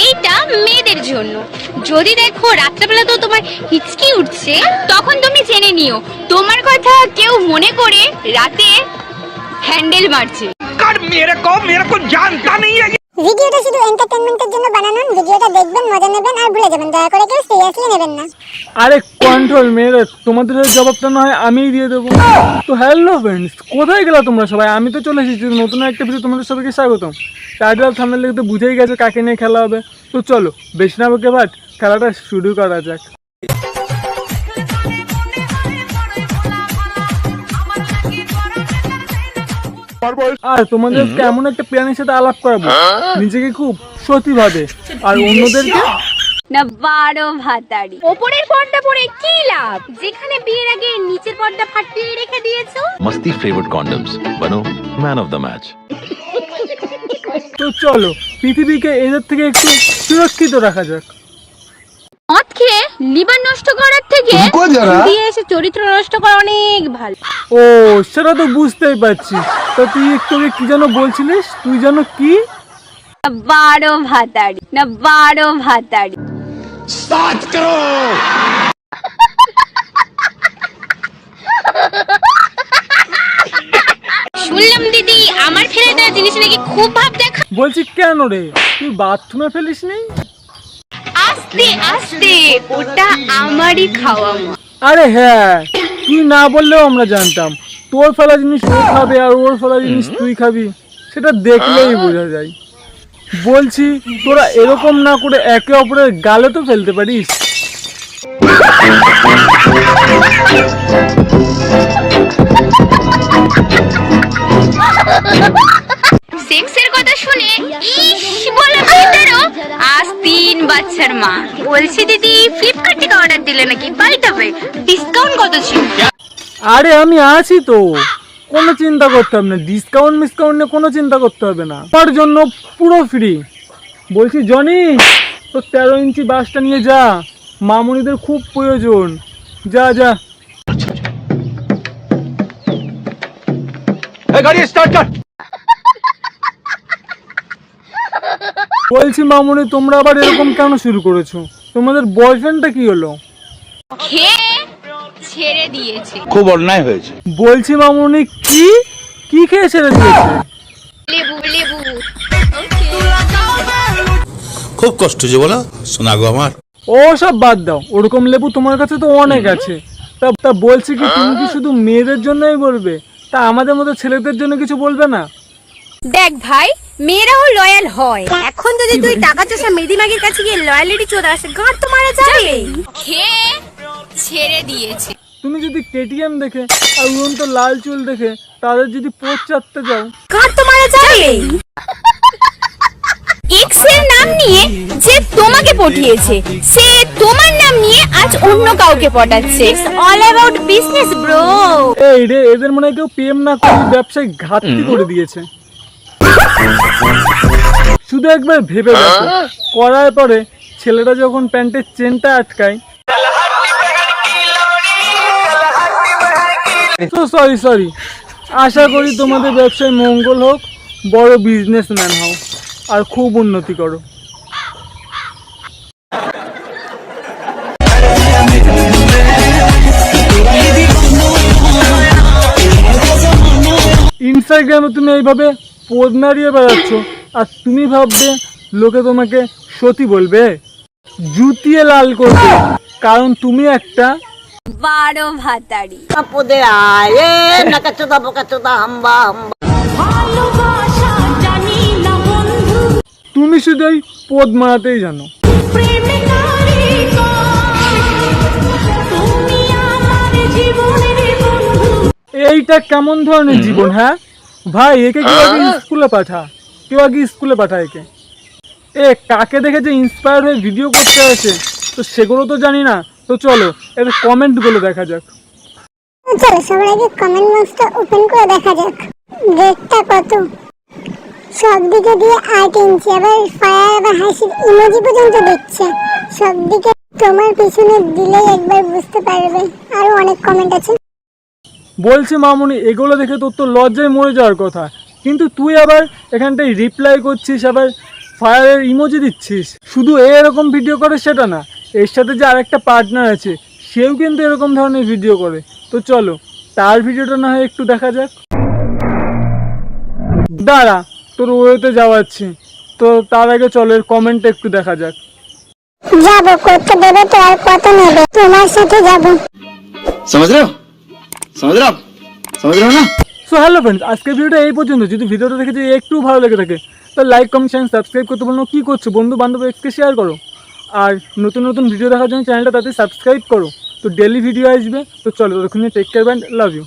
এইটা মেয়েদের জন্য। যদি দেখো রাত্রেবেলা তো তোমার হিচকি উঠছে, তখন তুমি জেনে নিও তোমার কথা কেউ মনে করে রাতে হ্যান্ডেল মারছে। मेरे को जानता नहीं है। ভিডিওটা শুধু এন্টারটেইনমেন্টের জন্য বানানো। ভিডিওটা দেখবেন, মজা নেবেন আর ভুলে যাবেন। দয়া করে কেউ সিরিয়াসলি নেবেন না। আরে কন্ট্রোল মেয়েরা, তোমাদের জবাবটা না হয় আমিই দিয়ে দেবো। তো হ্যালো ফ্রেন্ডস, কোথায় গেলা তোমরা সবাই? আমি তো চলে এসেছি নতুন একটা ভিডিও, তোমাদের সবাইকে স্বাগতম। টাইটেল থাম্বনেল দেখে তো বুঝেই গেছে কাকে নিয়ে খেলা হবে। তো চলো বেশি না বকে ভাট, খেলাটা শুরু করা যাক। আর তোমাদের এমন একটা প্ল্যানের সাথে আলাপ করাবো নিজেকে খুব সতী ভাবে আর অন্যদেরকে না বারো ভাতারি। ওপরের পর্দা পরে কি লাভ, যেখানে বিয়ের আগে নিচের পর্দা ফাটিয়ে রেখে দিয়েছো। मस्ती फ्लेवर्ड कॉन्डम्स बनो मैन ऑफ द मैच। তো চলো পৃথিবীকে এদের থেকে একটু সুরক্ষিত রাখা যাক। মদ খেয়ে লিভার নষ্ট করার থেকে দিয়ে এসে চরিত্র নষ্ট করা অনেক ভালো। ও সেটা তো বুঝতেই পারছি। তো তুই একটু আগে কি যেন বলছিলিস? তুই যেন কি? বারো ভাতারি, না বারো ভাতারি। শুনলাম দিদি আমার ফেলে দেওয়া জিনিস নাকি খুব ভাব দেখা। বলছি কেন রে, তুই বাথরুমে ফেলিস নি? আস্তে আস্তে, ওটা আমারই খাওয়া মা। আরে হ্যাঁ, তুই না বললেও আমরা জানতাম তোর ফেলা জিনিস ও খাবে আর ওর ফেলা জিনিস তুই খাবি, সেটা দেখলেই বোঝা যায়। বলছি তোরা এরকম না করে একে অপরের গালে তো ফেলতে পারিস। সেক্সের কথা শুনে ইস বলে ভিতরও আজ 3 বাচ্চার মা। বলছি দিদি ফ্লিপকার্ট থেকে অর্ডার দিলে নাকি পাল্টাবে, ডিসকাউন্ট কত ছিল? আরে আমি আছি তো, কোনো চিন্তা করতে হবে না। ডিসকাউন্ট মিসকাউন্ট নিয়ে কোনো চিন্তা করতে হবে না, তার জন্য পুরো ফ্রি। বলছি জনি, তো 13 ইঞ্চি বাসটা নিয়ে যা, মামুনিদের খুব প্রয়োজন। যা যা। गाड़ी स्टार्ट कर। বলছি মামুনি, তোমরা আবার এরকম কেন শুরু করেছো? তোমাদের বয়ফ্রেন্ডটা কি হলো? খেয়ে ছেড়ে দিয়েছে। खूब अन्याय হয়েছে। বলছি মামুনি, কি কি খেয়ে ছেড়ে দিয়েছে? লেবু লেবু। খুব কষ্ট যে বলো শোনা গো আমার। ও সব বাদ দাও, ওরকম লেবু তোমার কাছে তো অনেক আছে। তা বলছি কি, তুমি কি শুধু মেয়েদের জন্যই বলবে? তা আমাদের মতো ছেলেদের জন্য কিছু বলবে না? দেখ ভাই, মেয়েরাও লয়াল হয়। এখন যদি তুই টাকা চোষা মেদিমাগির কাছে গিয়ে লয়ালিটি চোদাস, গাঁট তো মারা যাবে। খেয়ে ছেড়ে দিয়েছে। তুমি যদি কেটিএম দেখে আর উড়ন্ত লাল চুল দেখে তাদের যদি পোচ চাটতে যাও, গাঁট তো মারা যাবে। এক্স এর নাম নিয়ে যে তোমাকে পটিয়েছে, সে তোমার নাম নিয়ে আজ অন্য কাউকে পটাচ্ছে। All about business bro. এই রে, এদের মনে হয় কেউ প্রেম না করে ব্যবসায় ঘাটতি করে দিয়েছে। শুধু একবার ভেবে দেখো, করার পরে ছেলেটা যখন প্যান্টের চেনটা আটকায়, তো সরি, আশা করি তোমাদের ব্যবসায় মঙ্গল হোক, বড় বিজনেসম্যান হও আর খুব উন্নতি করো। ইনস্টাগ্রামে তুমি এইভাবে পোজ মারিয়ে বেড়াচ্ছ আর তুমি ভাববে লোকে তোমাকে সতী বলবে, জুতিয়ে লাল করবে, কারণ তুমি একটা বারো ভাতারি। তুমি শুধু ওই পোদ মারাতেই জানো। এইটা কেমন ধরনের জীবন? হ্যাঁ ভাই, একে কেউ আগে স্কুলে পাঠা একে। কাকে দেখে যে ইন্সপায়ার হয়ে ভিডিও করতে আছে, তো সেগুলো তো জানি না। তো চলো এর কমেন্ট গুলো দেখা যাক। চলো সবার আগে কমেন্ট বক্সটা ওপেন করে দেখা যাক রেটটা কত। সব দিকে দিয়ে 8 ইঞ্চি, আবার ফায়ার আবার হাসির ইমোজি পর্যন্ত দিচ্ছে। সব দিকে তোমার পিছনে দিলেই একবার বুঝতে পারবে। আরো অনেক কমেন্ট আছে। বলছি মামুনি, এগুলো দেখে তোর তো লজ্জায় মরে যাওয়ার কথা, কিন্তু তুই আবার এখানটায় রিপ্লাই করছিস, আবার ফায়ারের ইমোজি দিচ্ছিস। শুধু এরকম ভিডিও করে সেটা না, এর সাথে যে আরেকটা পার্টনার আছে সেও কিন্তু এরকম ধরনের ভিডিও করে। তো চলো তার ভিডিওটা না হয় একটু দেখা যাক। দাঁড়া, তোর ওয়েতে যাওয়াচ্ছি, তো তার আগে চলো এর কমেন্টটা একটু দেখা যাক। যাবো, কত দেবে তো আর কত নেবে, তোমার সাথে যাবো। समझ रहे हो ना। সো হ্যালো ফ্রেন্ডস, আজকের ভিডিওটা এই পর্যন্ত। যদি ভিডিওটা দেখে যদি একটু ভালো লেগে থাকে তো লাইক, কমেন্ট, শেয়ার, সাবস্ক্রাইব করতে বলুন। কী করছো বন্ধু বান্ধব এক্সকে শেয়ার করো। আর নতুন নতুন ভিডিও দেখার জন্য চ্যানেলটা তাতে সাবস্ক্রাইব করো। তো ডেলি ভিডিও আসবে। তো চলো ততক্ষণ টেক কেয়ার, লাভ ইউ।